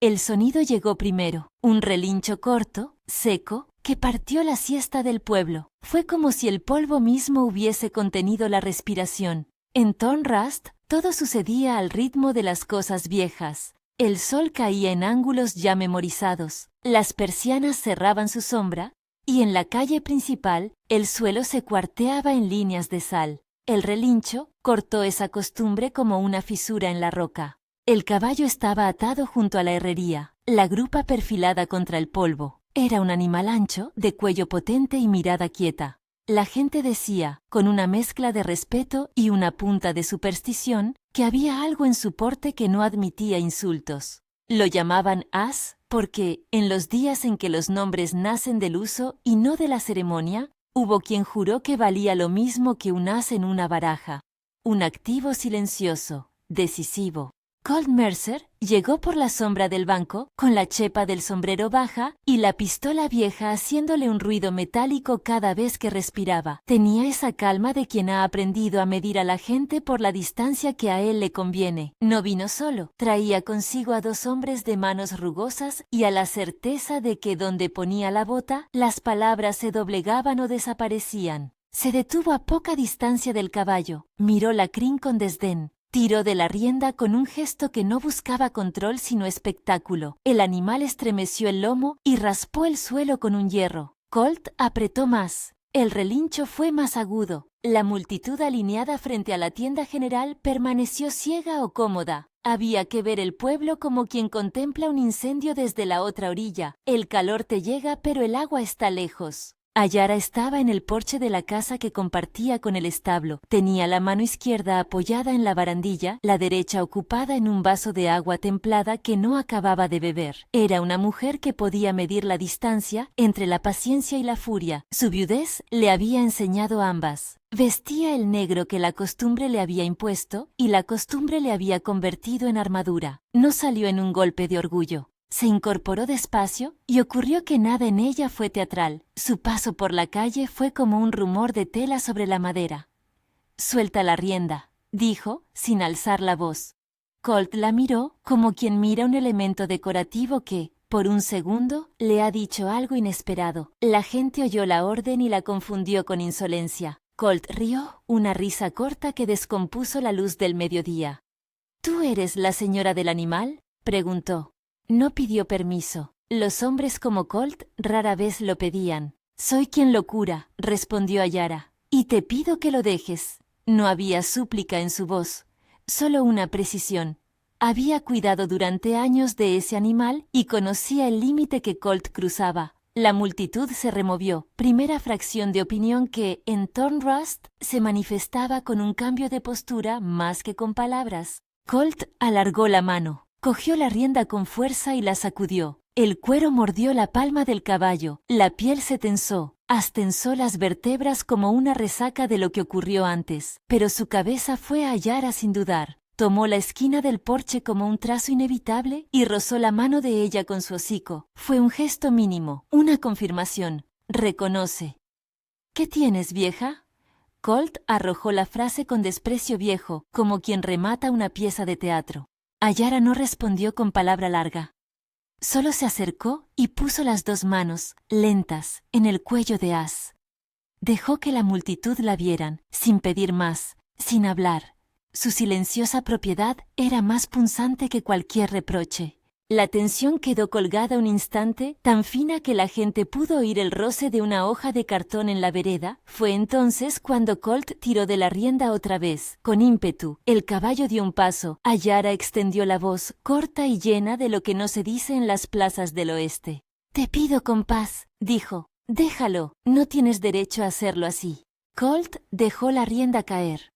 El sonido llegó primero, un relincho corto, seco, que partió la siesta del pueblo. Fue como si el polvo mismo hubiese contenido la respiración. En Thornrust todo sucedía al ritmo de las cosas viejas. El sol caía en ángulos ya memorizados, las persianas cerraban su sombra, y en la calle principal el suelo se cuarteaba en líneas de sal. El relincho cortó esa costumbre como una fisura en la roca. El caballo estaba atado junto a la herrería, la grupa perfilada contra el polvo. Era un animal ancho, de cuello potente y mirada quieta. La gente decía, con una mezcla de respeto y una punta de superstición, que había algo en su porte que no admitía insultos. Lo llamaban as porque, en los días en que los nombres nacen del uso y no de la ceremonia, hubo quien juró que valía lo mismo que un as en una baraja. Un activo silencioso, decisivo. Colt Mercer llegó por la sombra del banco, con la chepa del sombrero baja y la pistola vieja haciéndole un ruido metálico cada vez que respiraba. Tenía esa calma de quien ha aprendido a medir a la gente por la distancia que a él le conviene. No vino solo, traía consigo a 2 hombres de manos rugosas y a la certeza de que donde ponía la bota, las palabras se doblegaban o desaparecían. Se detuvo a poca distancia del caballo, miró la crin con desdén. Tiró de la rienda con un gesto que no buscaba control sino espectáculo. El animal estremeció el lomo y raspó el suelo con un hierro. Colt apretó más. El relincho fue más agudo. La multitud alineada frente a la tienda general permaneció ciega o cómoda. Había que ver el pueblo como quien contempla un incendio desde la otra orilla. El calor te llega, pero el agua está lejos. Ayara estaba en el porche de la casa que compartía con el establo. Tenía la mano izquierda apoyada en la barandilla, la derecha ocupada en un vaso de agua templada que no acababa de beber. Era una mujer que podía medir la distancia entre la paciencia y la furia. Su viudez le había enseñado ambas. Vestía el negro que la costumbre le había impuesto y la costumbre le había convertido en armadura. No salió en un golpe de orgullo. Se incorporó despacio y ocurrió que nada en ella fue teatral. Su paso por la calle fue como un rumor de tela sobre la madera. «Suelta la rienda», dijo, sin alzar la voz. Colt la miró como quien mira un elemento decorativo que, por un segundo, le ha dicho algo inesperado. La gente oyó la orden y la confundió con insolencia. Colt rió, una risa corta que descompuso la luz del mediodía. «¿Tú eres la señora del animal?», preguntó. No pidió permiso. Los hombres como Colt rara vez lo pedían. «Soy quien lo cura», respondió Ayara. «Y te pido que lo dejes». No había súplica en su voz, solo una precisión. Había cuidado durante años de ese animal y conocía el límite que Colt cruzaba. La multitud se removió, primera fracción de opinión que, en Thornrust, se manifestaba con un cambio de postura más que con palabras. Colt alargó la mano. Cogió la rienda con fuerza y la sacudió. El cuero mordió la palma del caballo, la piel se tensó, astensó las vértebras como una resaca de lo que ocurrió antes, pero su cabeza fue a Ayara sin dudar. Tomó la esquina del porche como un trazo inevitable y rozó la mano de ella con su hocico. Fue un gesto mínimo, una confirmación. «Reconoce». «¿Qué tienes, vieja?». Colt arrojó la frase con desprecio viejo, como quien remata una pieza de teatro. Ayara no respondió con palabra larga. Solo se acercó y puso las 2 manos, lentas, en el cuello de As. Dejó que la multitud la vieran, sin pedir más, sin hablar. Su silenciosa propiedad era más punzante que cualquier reproche. La tensión quedó colgada un instante, tan fina que la gente pudo oír el roce de una hoja de cartón en la vereda. Fue entonces cuando Colt tiró de la rienda otra vez, con ímpetu. El caballo dio un paso. Ayara extendió la voz, corta y llena de lo que no se dice en las plazas del oeste. «Te pido compás», dijo. «Déjalo, no tienes derecho a hacerlo así». Colt dejó la rienda caer.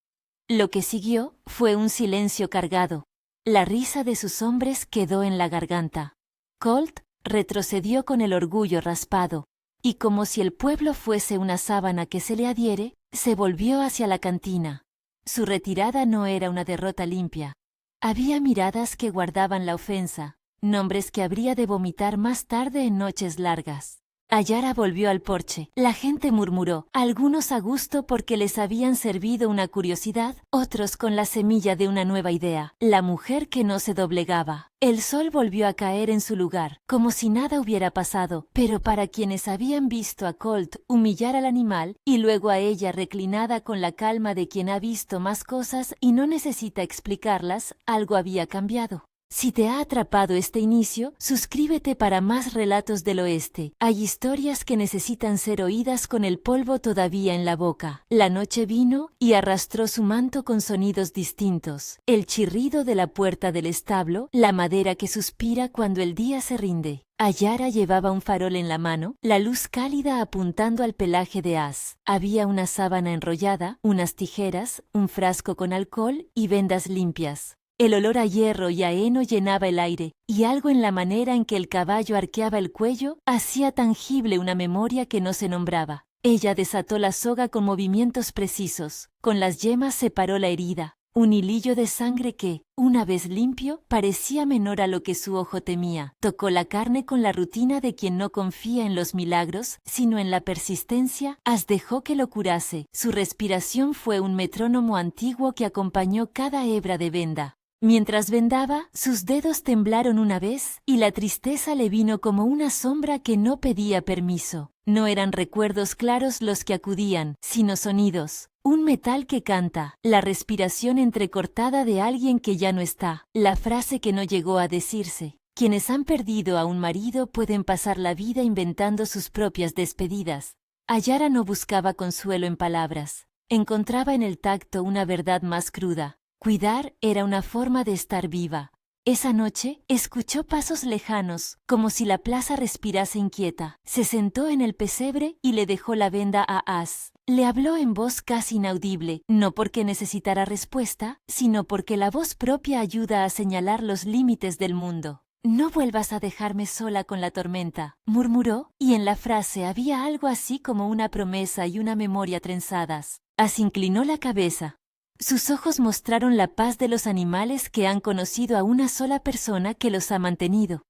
Lo que siguió fue un silencio cargado. La risa de sus hombres quedó en la garganta. Colt retrocedió con el orgullo raspado, y como si el pueblo fuese una sábana que se le adhiere, se volvió hacia la cantina. Su retirada no era una derrota limpia. Había miradas que guardaban la ofensa, nombres que habría de vomitar más tarde en noches largas. Ayara volvió al porche. La gente murmuró, algunos a gusto porque les habían servido una curiosidad, otros con la semilla de una nueva idea. La mujer que no se doblegaba. El sol volvió a caer en su lugar, como si nada hubiera pasado, pero para quienes habían visto a Colt humillar al animal y luego a ella reclinada con la calma de quien ha visto más cosas y no necesita explicarlas, algo había cambiado. Si te ha atrapado este inicio, suscríbete para más relatos del oeste. Hay historias que necesitan ser oídas con el polvo todavía en la boca. La noche vino y arrastró su manto con sonidos distintos. El chirrido de la puerta del establo, la madera que suspira cuando el día se rinde. Ayara llevaba un farol en la mano, la luz cálida apuntando al pelaje de haz. Había una sábana enrollada, unas tijeras, un frasco con alcohol y vendas limpias. El olor a hierro y a heno llenaba el aire, y algo en la manera en que el caballo arqueaba el cuello hacía tangible una memoria que no se nombraba. Ella desató la soga con movimientos precisos. Con las yemas separó la herida, un hilillo de sangre que, una vez limpio, parecía menor a lo que su ojo temía. Tocó la carne con la rutina de quien no confía en los milagros, sino en la persistencia. Dejó que lo curase. Su respiración fue un metrónomo antiguo que acompañó cada hebra de venda. Mientras vendaba, sus dedos temblaron una vez, y la tristeza le vino como una sombra que no pedía permiso. No eran recuerdos claros los que acudían, sino sonidos. Un metal que canta, la respiración entrecortada de alguien que ya no está, la frase que no llegó a decirse. Quienes han perdido a un marido pueden pasar la vida inventando sus propias despedidas. Ayara no buscaba consuelo en palabras. Encontraba en el tacto una verdad más cruda. Cuidar era una forma de estar viva. Esa noche escuchó pasos lejanos, como si la plaza respirase inquieta. Se sentó en el pesebre y le dejó la venda a Az. Le habló en voz casi inaudible, no porque necesitara respuesta, sino porque la voz propia ayuda a señalar los límites del mundo. «No vuelvas a dejarme sola con la tormenta», murmuró, y en la frase había algo así como una promesa y una memoria trenzadas. Az inclinó la cabeza. Sus ojos mostraron la paz de los animales que han conocido a una sola persona que los ha mantenido.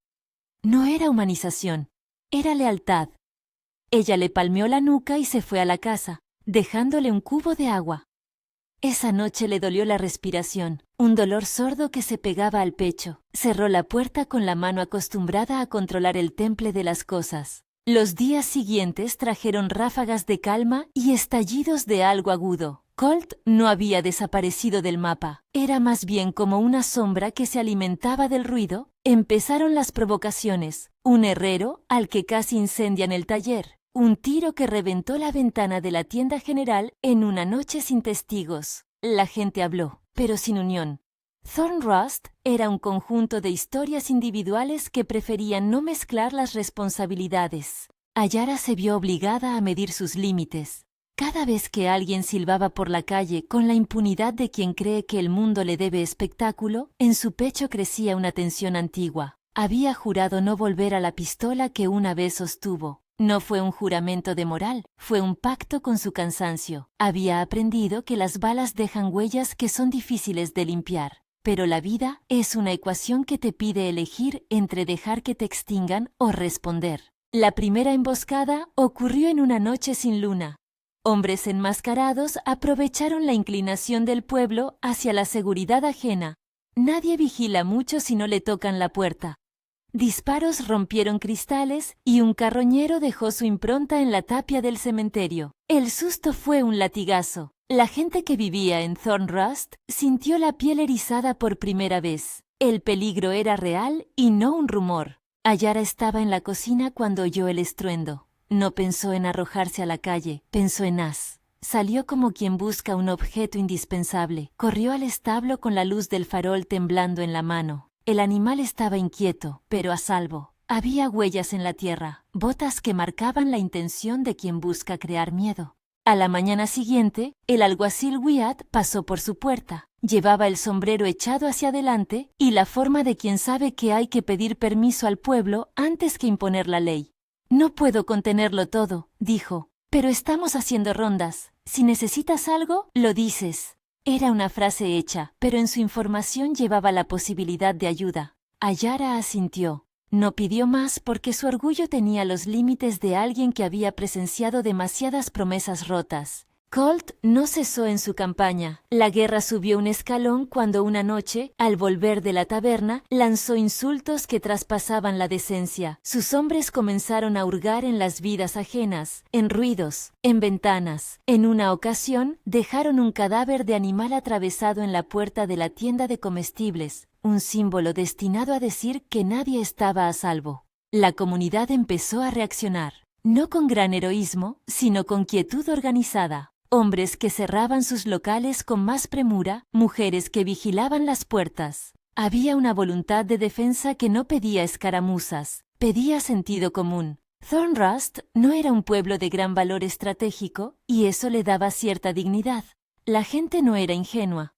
No era humanización, era lealtad. Ella le palmeó la nuca y se fue a la casa, dejándole un cubo de agua. Esa noche le dolió la respiración, un dolor sordo que se pegaba al pecho. Cerró la puerta con la mano acostumbrada a controlar el temple de las cosas. Los días siguientes trajeron ráfagas de calma y estallidos de algo agudo. Colt no había desaparecido del mapa, era más bien como una sombra que se alimentaba del ruido. Empezaron las provocaciones, un herrero al que casi incendian el taller, un tiro que reventó la ventana de la tienda general en una noche sin testigos. La gente habló, pero sin unión. Thornrust era un conjunto de historias individuales que preferían no mezclar las responsabilidades. Ayara se vio obligada a medir sus límites. Cada vez que alguien silbaba por la calle con la impunidad de quien cree que el mundo le debe espectáculo, en su pecho crecía una tensión antigua. Había jurado no volver a la pistola que una vez sostuvo. No fue un juramento de moral, fue un pacto con su cansancio. Había aprendido que las balas dejan huellas que son difíciles de limpiar. Pero la vida es una ecuación que te pide elegir entre dejar que te extingan o responder. La primera emboscada ocurrió en una noche sin luna. Hombres enmascarados aprovecharon la inclinación del pueblo hacia la seguridad ajena. Nadie vigila mucho si no le tocan la puerta. Disparos rompieron cristales y un carroñero dejó su impronta en la tapia del cementerio. El susto fue un latigazo. La gente que vivía en Thornrust sintió la piel erizada por primera vez. El peligro era real y no un rumor. Ayara estaba en la cocina cuando oyó el estruendo. No pensó en arrojarse a la calle, pensó en Az. Salió como quien busca un objeto indispensable. Corrió al establo con la luz del farol temblando en la mano. El animal estaba inquieto, pero a salvo. Había huellas en la tierra, botas que marcaban la intención de quien busca crear miedo. A la mañana siguiente, el alguacil Wyatt pasó por su puerta. Llevaba el sombrero echado hacia adelante y la forma de quien sabe que hay que pedir permiso al pueblo antes que imponer la ley. «No puedo contenerlo todo», dijo, «pero estamos haciendo rondas. Si necesitas algo, lo dices». Era una frase hecha, pero en su información llevaba la posibilidad de ayuda. Ayara asintió. No pidió más porque su orgullo tenía los límites de alguien que había presenciado demasiadas promesas rotas. Colt no cesó en su campaña. La guerra subió un escalón cuando una noche, al volver de la taberna, lanzó insultos que traspasaban la decencia. Sus hombres comenzaron a hurgar en las vidas ajenas, en ruidos, en ventanas. En una ocasión, dejaron un cadáver de animal atravesado en la puerta de la tienda de comestibles, un símbolo destinado a decir que nadie estaba a salvo. La comunidad empezó a reaccionar, no con gran heroísmo, sino con quietud organizada. Hombres que cerraban sus locales con más premura, mujeres que vigilaban las puertas. Había una voluntad de defensa que no pedía escaramuzas, pedía sentido común. Thornrust no era un pueblo de gran valor estratégico, y eso le daba cierta dignidad. La gente no era ingenua.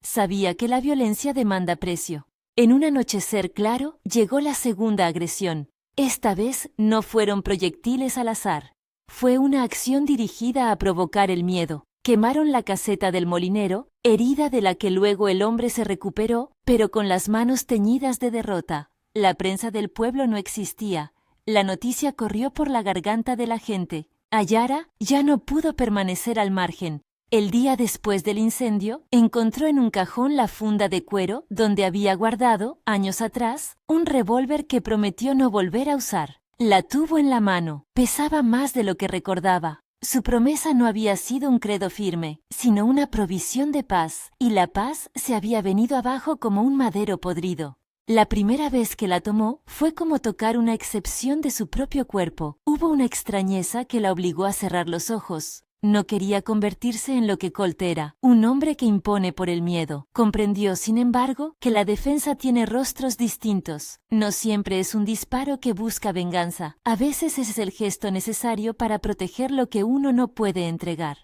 Sabía que la violencia demanda precio. En un anochecer claro, llegó la segunda agresión. Esta vez no fueron proyectiles al azar. Fue una acción dirigida a provocar el miedo. Quemaron la caseta del molinero, herida de la que luego el hombre se recuperó, pero con las manos teñidas de derrota. La prensa del pueblo no existía. La noticia corrió por la garganta de la gente. Ayara ya no pudo permanecer al margen. El día después del incendio, encontró en un cajón la funda de cuero donde había guardado, años atrás, un revólver que prometió no volver a usar. La tuvo en la mano. Pesaba más de lo que recordaba. Su promesa no había sido un credo firme, sino una provisión de paz, y la paz se había venido abajo como un madero podrido. La primera vez que la tomó fue como tocar una excepción de su propio cuerpo. Hubo una extrañeza que la obligó a cerrar los ojos. No quería convertirse en lo que Colt era, un hombre que impone por el miedo. Comprendió, sin embargo, que la defensa tiene rostros distintos. No siempre es un disparo que busca venganza. A veces es el gesto necesario para proteger lo que uno no puede entregar.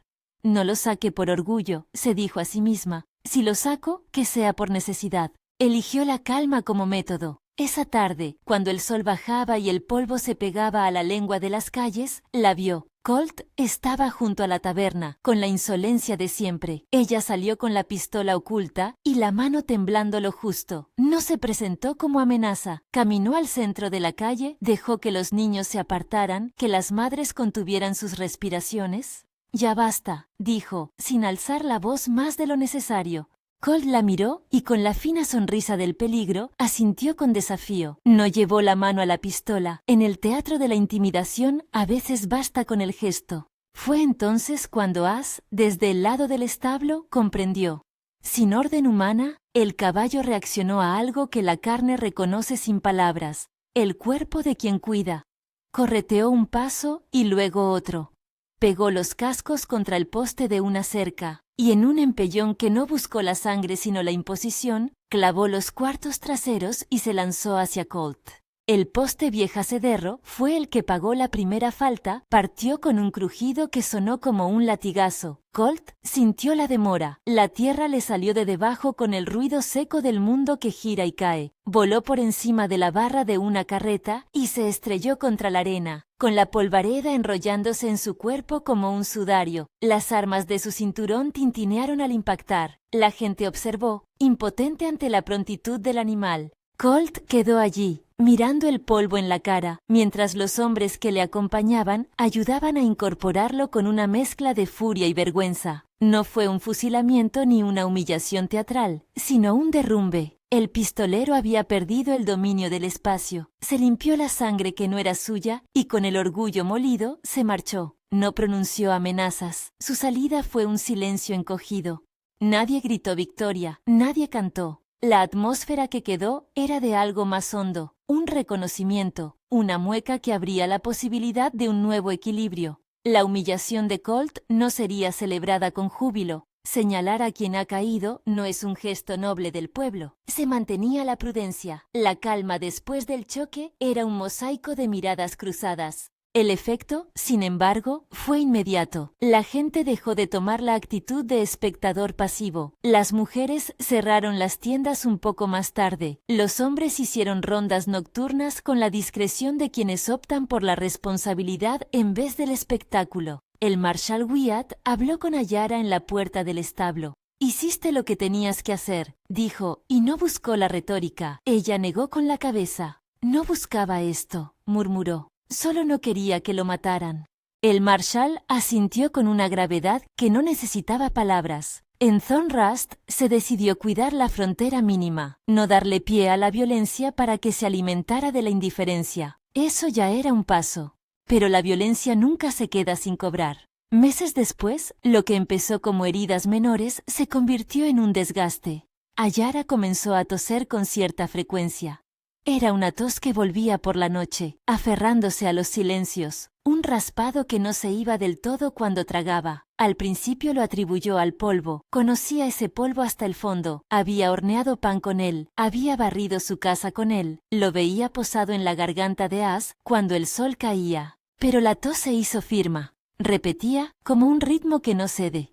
No lo saque por orgullo, se dijo a sí misma. Si lo saco, que sea por necesidad. Eligió la calma como método. Esa tarde, cuando el sol bajaba y el polvo se pegaba a la lengua de las calles, la vio. Colt estaba junto a la taberna, con la insolencia de siempre. Ella salió con la pistola oculta y la mano temblando lo justo. No se presentó como amenaza. Caminó al centro de la calle, dejó que los niños se apartaran, que las madres contuvieran sus respiraciones. «Ya basta», dijo, sin alzar la voz más de lo necesario. Colt la miró y con la fina sonrisa del peligro asintió con desafío. No llevó la mano a la pistola. En el teatro de la intimidación a veces basta con el gesto. Fue entonces cuando As, desde el lado del establo, comprendió. Sin orden humana, el caballo reaccionó a algo que la carne reconoce sin palabras, el cuerpo de quien cuida. Correteó un paso y luego otro. Pegó los cascos contra el poste de una cerca, y en un empellón que no buscó la sangre sino la imposición, clavó los cuartos traseros y se lanzó hacia Colt. El poste vieja cederro fue el que pagó la primera falta, partió con un crujido que sonó como un latigazo. Colt sintió la demora. La tierra le salió de debajo con el ruido seco del mundo que gira y cae. Voló por encima de la barra de una carreta y se estrelló contra la arena, con la polvareda enrollándose en su cuerpo como un sudario. Las armas de su cinturón tintinearon al impactar. La gente observó, impotente ante la prontitud del animal. Colt quedó allí, mirando el polvo en la cara, mientras los hombres que le acompañaban ayudaban a incorporarlo con una mezcla de furia y vergüenza. No fue un fusilamiento ni una humillación teatral, sino un derrumbe. El pistolero había perdido el dominio del espacio, se limpió la sangre que no era suya y con el orgullo molido se marchó. No pronunció amenazas, su salida fue un silencio encogido. Nadie gritó victoria, nadie cantó. La atmósfera que quedó era de algo más hondo, un reconocimiento, una mueca que abría la posibilidad de un nuevo equilibrio. La humillación de Colt no sería celebrada con júbilo. Señalar a quien ha caído no es un gesto noble del pueblo. Se mantenía la prudencia. La calma después del choque era un mosaico de miradas cruzadas. El efecto, sin embargo, fue inmediato. La gente dejó de tomar la actitud de espectador pasivo. Las mujeres cerraron las tiendas un poco más tarde. Los hombres hicieron rondas nocturnas con la discreción de quienes optan por la responsabilidad en vez del espectáculo. El marshal Wyatt habló con Ayara en la puerta del establo. «Hiciste lo que tenías que hacer», dijo, y no buscó la retórica. Ella negó con la cabeza. No buscaba esto, murmuró. Solo no quería que lo mataran. El marshal asintió con una gravedad que no necesitaba palabras. En Thornrust se decidió cuidar la frontera mínima, no darle pie a la violencia para que se alimentara de la indiferencia. Eso ya era un paso. Pero la violencia nunca se queda sin cobrar. Meses después, lo que empezó como heridas menores se convirtió en un desgaste. Ayara comenzó a toser con cierta frecuencia. Era una tos que volvía por la noche, aferrándose a los silencios, un raspado que no se iba del todo cuando tragaba. Al principio lo atribuyó al polvo, conocía ese polvo hasta el fondo, había horneado pan con él, había barrido su casa con él, lo veía posado en la garganta de As cuando el sol caía. Pero la tos se hizo firma, repetía como un ritmo que no cede.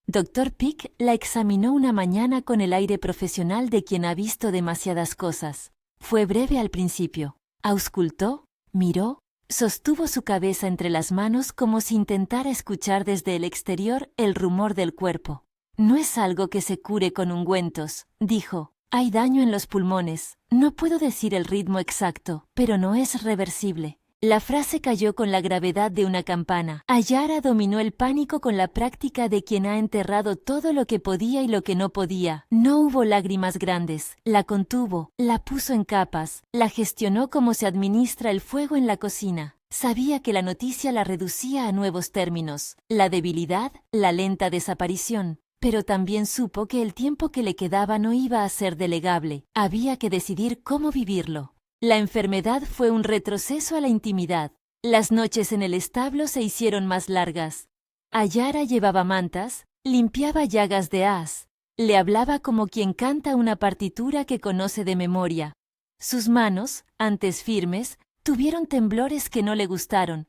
Dr. Peake la examinó una mañana con el aire profesional de quien ha visto demasiadas cosas. Fue breve al principio. Auscultó, miró, sostuvo su cabeza entre las manos como si intentara escuchar desde el exterior el rumor del cuerpo. No es algo que se cure con ungüentos, dijo. Hay daño en los pulmones. No puedo decir el ritmo exacto, pero no es reversible. La frase cayó con la gravedad de una campana. Ayara dominó el pánico con la práctica de quien ha enterrado todo lo que podía y lo que no podía. No hubo lágrimas grandes. La contuvo, la puso en capas, la gestionó como se administra el fuego en la cocina. Sabía que la noticia la reducía a nuevos términos. La debilidad, la lenta desaparición. Pero también supo que el tiempo que le quedaba no iba a ser delegable. Había que decidir cómo vivirlo. La enfermedad fue un retroceso a la intimidad. Las noches en el establo se hicieron más largas. Ayara llevaba mantas, limpiaba llagas de As, le hablaba como quien canta una partitura que conoce de memoria. Sus manos, antes firmes, tuvieron temblores que no le gustaron,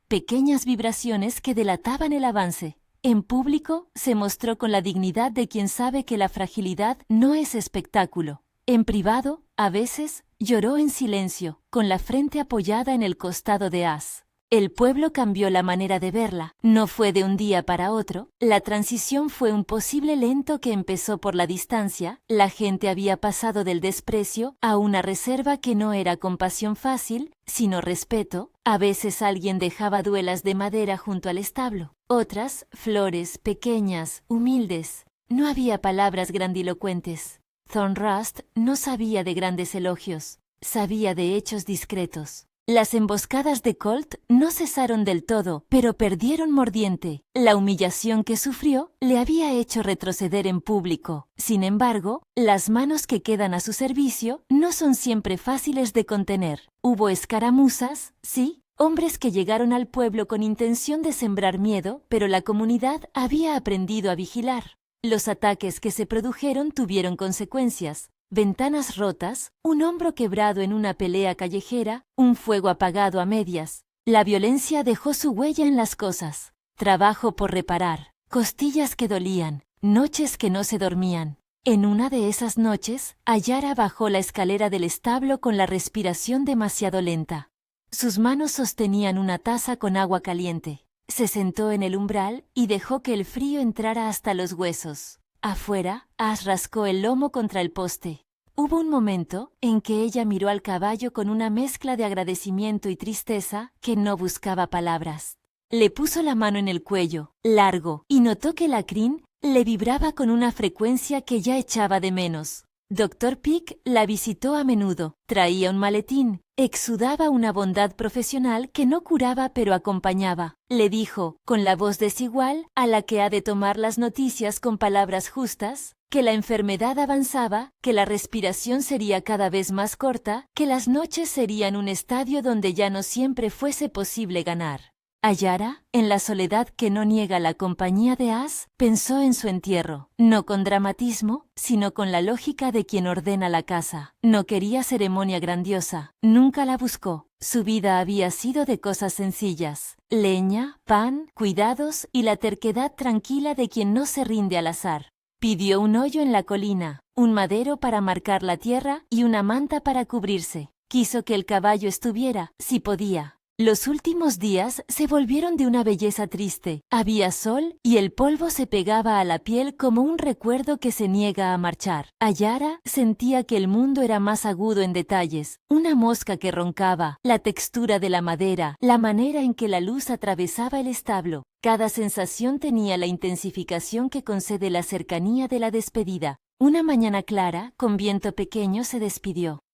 pequeñas vibraciones que delataban el avance. En público se mostró con la dignidad de quien sabe que la fragilidad no es espectáculo. En privado, a veces, lloró en silencio, con la frente apoyada en el costado de As. El pueblo cambió la manera de verla. No fue de un día para otro. La transición fue un posible lento que empezó por la distancia. La gente había pasado del desprecio a una reserva que no era compasión fácil, sino respeto. A veces alguien dejaba duelas de madera junto al establo. Otras, flores, pequeñas, humildes. No había palabras grandilocuentes. Thornrust no sabía de grandes elogios, sabía de hechos discretos. Las emboscadas de Colt no cesaron del todo, pero perdieron mordiente. La humillación que sufrió le había hecho retroceder en público. Sin embargo, las manos que quedan a su servicio no son siempre fáciles de contener. Hubo escaramuzas, sí, hombres que llegaron al pueblo con intención de sembrar miedo, pero la comunidad había aprendido a vigilar. Los ataques que se produjeron tuvieron consecuencias. Ventanas rotas, un hombro quebrado en una pelea callejera, un fuego apagado a medias. La violencia dejó su huella en las cosas. Trabajo por reparar, costillas que dolían, noches que no se dormían. En una de esas noches, Ayara bajó la escalera del establo con la respiración demasiado lenta. Sus manos sostenían una taza con agua caliente. Se sentó en el umbral y dejó que el frío entrara hasta los huesos. Afuera, As rascó el lomo contra el poste. Hubo un momento en que ella miró al caballo con una mezcla de agradecimiento y tristeza que no buscaba palabras. Le puso la mano en el cuello, largo, y notó que la crin le vibraba con una frecuencia que ya echaba de menos. Dr. Peake la visitó a menudo, traía un maletín, exudaba una bondad profesional que no curaba pero acompañaba. Le dijo, con la voz desigual a la que ha de tomar las noticias con palabras justas, que la enfermedad avanzaba, que la respiración sería cada vez más corta, que las noches serían un estadio donde ya no siempre fuese posible ganar. Ayara, en la soledad que no niega la compañía de As, pensó en su entierro, no con dramatismo, sino con la lógica de quien ordena la casa. No quería ceremonia grandiosa, nunca la buscó. Su vida había sido de cosas sencillas, leña, pan, cuidados y la terquedad tranquila de quien no se rinde al azar. Pidió un hoyo en la colina, un madero para marcar la tierra y una manta para cubrirse. Quiso que el caballo estuviera, si podía, Los últimos días se volvieron de una belleza triste. Había sol y el polvo se pegaba a la piel como un recuerdo que se niega a marchar. Ayara sentía que el mundo era más agudo en detalles. Una mosca que roncaba, la textura de la madera, la manera en que la luz atravesaba el establo. Cada sensación tenía la intensificación que concede la cercanía de la despedida. Una mañana clara, con viento pequeño, se despidió.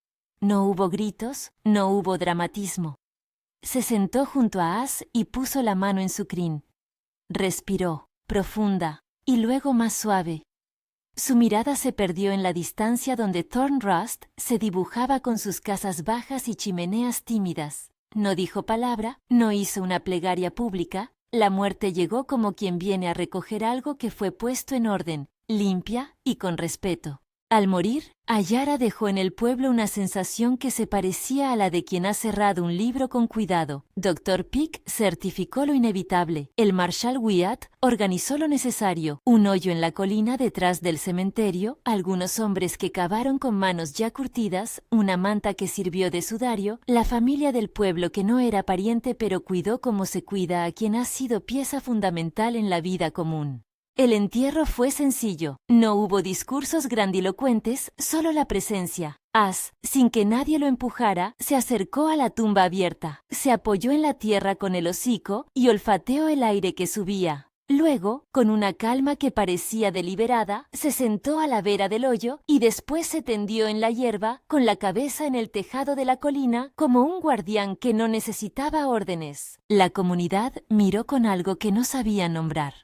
No hubo gritos, no hubo dramatismo. Se sentó junto a As y puso la mano en su crin. Respiró, profunda, y luego más suave. Su mirada se perdió en la distancia donde Thornrust se dibujaba con sus casas bajas y chimeneas tímidas. No dijo palabra, no hizo una plegaria pública. La muerte llegó como quien viene a recoger algo que fue puesto en orden, limpia y con respeto. Al morir, Ayara dejó en el pueblo una sensación que se parecía a la de quien ha cerrado un libro con cuidado. Dr. Peak certificó lo inevitable. El Marshal Wyatt organizó lo necesario. Un hoyo en la colina detrás del cementerio, algunos hombres que cavaron con manos ya curtidas, una manta que sirvió de sudario, la familia del pueblo que no era pariente pero cuidó como se cuida a quien ha sido pieza fundamental en la vida común. El entierro fue sencillo. No hubo discursos grandilocuentes, solo la presencia. As, sin que nadie lo empujara, se acercó a la tumba abierta. Se apoyó en la tierra con el hocico y olfateó el aire que subía. Luego, con una calma que parecía deliberada, se sentó a la vera del hoyo y después se tendió en la hierba, con la cabeza en el tejado de la colina, como un guardián que no necesitaba órdenes. La comunidad miró con algo que no sabía nombrar.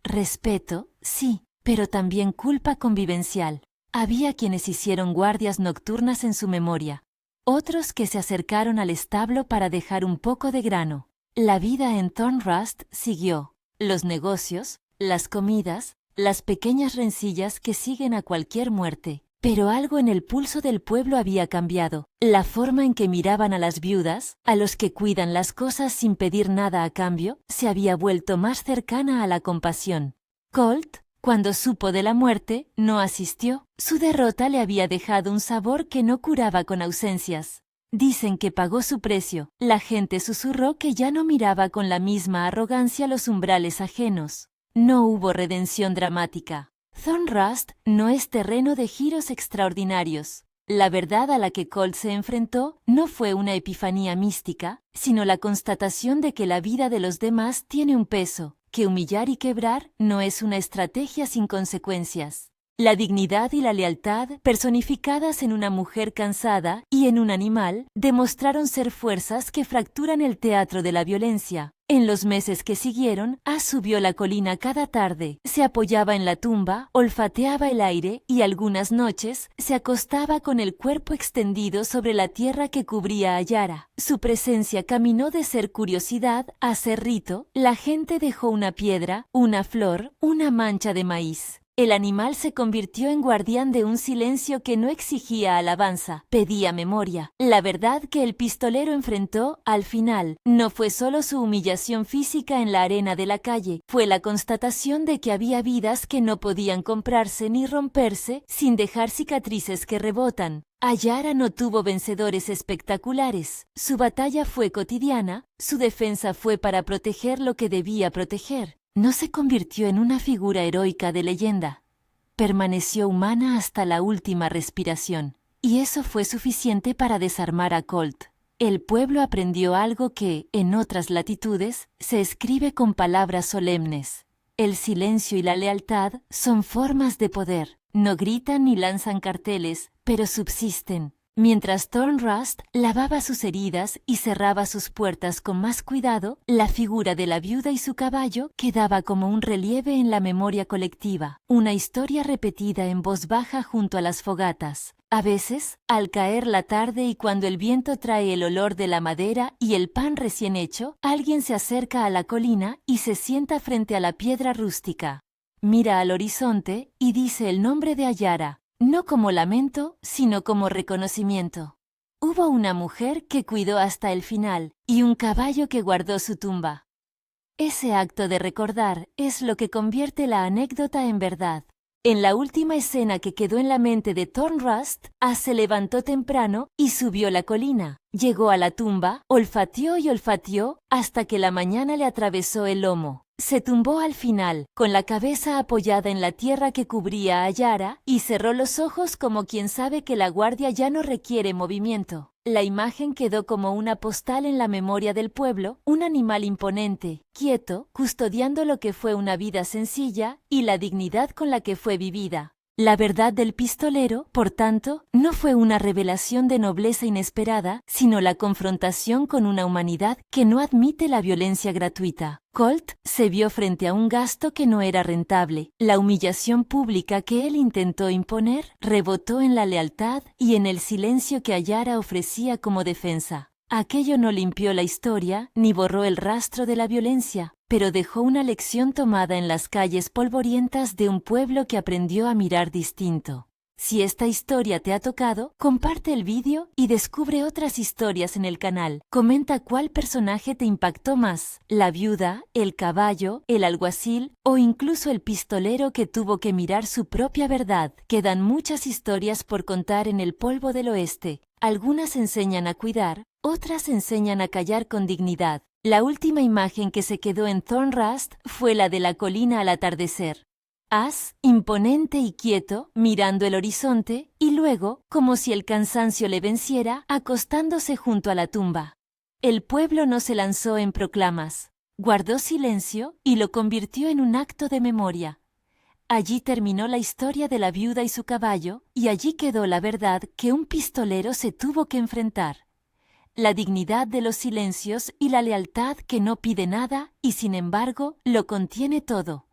Respeto, sí, pero también culpa convivencial. Había quienes hicieron guardias nocturnas en su memoria, otros que se acercaron al establo para dejar un poco de grano. La vida en Thornrust siguió. Los negocios, las comidas, las pequeñas rencillas que siguen a cualquier muerte. Pero algo en el pulso del pueblo había cambiado. La forma en que miraban a las viudas, a los que cuidan las cosas sin pedir nada a cambio, se había vuelto más cercana a la compasión. Colt, cuando supo de la muerte, no asistió. Su derrota le había dejado un sabor que no curaba con ausencias. Dicen que pagó su precio. La gente susurró que ya no miraba con la misma arrogancia los umbrales ajenos. No hubo redención dramática. Thornrust no es terreno de giros extraordinarios. La verdad a la que Colt se enfrentó no fue una epifanía mística, sino la constatación de que la vida de los demás tiene un peso, que humillar y quebrar no es una estrategia sin consecuencias. La dignidad y la lealtad, personificadas en una mujer cansada y en un animal, demostraron ser fuerzas que fracturan el teatro de la violencia. En los meses que siguieron, As subió la colina cada tarde, se apoyaba en la tumba, olfateaba el aire y algunas noches se acostaba con el cuerpo extendido sobre la tierra que cubría a Ayara. Su presencia caminó de ser curiosidad a ser rito. La gente dejó una piedra, una flor, una mancha de maíz. El animal se convirtió en guardián de un silencio que no exigía alabanza, pedía memoria. La verdad que el pistolero enfrentó, al final, no fue solo su humillación física en la arena de la calle, fue la constatación de que había vidas que no podían comprarse ni romperse sin dejar cicatrices que rebotan. Ayara no tuvo vencedores espectaculares. Su batalla fue cotidiana, su defensa fue para proteger lo que debía proteger. No se convirtió en una figura heroica de leyenda. Permaneció humana hasta la última respiración. Y eso fue suficiente para desarmar a Colt. El pueblo aprendió algo que, en otras latitudes, se escribe con palabras solemnes. El silencio y la lealtad son formas de poder. No gritan ni lanzan carteles, pero subsisten. Mientras Thornrust lavaba sus heridas y cerraba sus puertas con más cuidado, la figura de la viuda y su caballo quedaba como un relieve en la memoria colectiva, una historia repetida en voz baja junto a las fogatas. A veces, al caer la tarde y cuando el viento trae el olor de la madera y el pan recién hecho, alguien se acerca a la colina y se sienta frente a la piedra rústica. Mira al horizonte y dice el nombre de Ayara. No como lamento, sino como reconocimiento. Hubo una mujer que cuidó hasta el final y un caballo que guardó su tumba. Ese acto de recordar es lo que convierte la anécdota en verdad. En la última escena que quedó en la mente de Thornrust, As se levantó temprano y subió la colina. Llegó a la tumba, olfateó y olfateó, hasta que la mañana le atravesó el lomo. Se tumbó al final, con la cabeza apoyada en la tierra que cubría a Yara, y cerró los ojos como quien sabe que la guardia ya no requiere movimiento. La imagen quedó como una postal en la memoria del pueblo, un animal imponente, quieto, custodiando lo que fue una vida sencilla y la dignidad con la que fue vivida. La verdad del pistolero, por tanto, no fue una revelación de nobleza inesperada, sino la confrontación con una humanidad que no admite la violencia gratuita. Colt se vio frente a un gasto que no era rentable. La humillación pública que él intentó imponer rebotó en la lealtad y en el silencio que Yara ofrecía como defensa. Aquello no limpió la historia ni borró el rastro de la violencia, pero dejó una lección tomada en las calles polvorientas de un pueblo que aprendió a mirar distinto. Si esta historia te ha tocado, comparte el vídeo y descubre otras historias en el canal. Comenta cuál personaje te impactó más, la viuda, el caballo, el alguacil o incluso el pistolero que tuvo que mirar su propia verdad. Quedan muchas historias por contar en el polvo del oeste. Algunas enseñan a cuidar, otras enseñan a callar con dignidad. La última imagen que se quedó en Thornrust fue la de la colina al atardecer. As, imponente y quieto, mirando el horizonte, y luego, como si el cansancio le venciera, acostándose junto a la tumba. El pueblo no se lanzó en proclamas. Guardó silencio y lo convirtió en un acto de memoria. Allí terminó la historia de la viuda y su caballo, y allí quedó la verdad que un pistolero se tuvo que enfrentar. La dignidad de los silencios y la lealtad que no pide nada y sin embargo lo contiene todo.